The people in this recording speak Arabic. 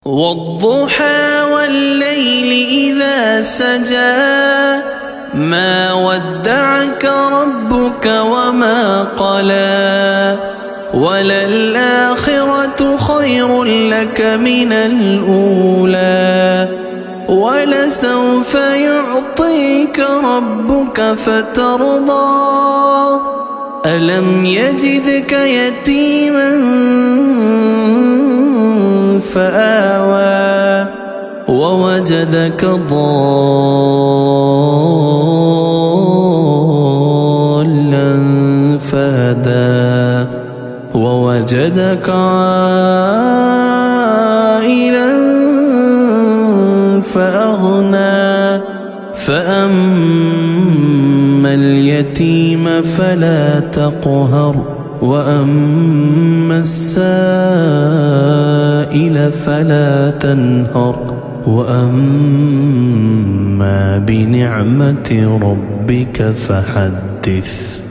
والضحى والليل إذا سجى ما ودعك ربك وما قلى وللآخرة خير لك من الأولى ولسوف يعطيك ربك فترضى ألم يجدك يتيما فآوى ووجدك ضالا فهدى ووجدك عائلا فأغنى فأما اليتيم فلا تقهر وأما السائل فلا تنهر وأما بنعمة ربك فحدث.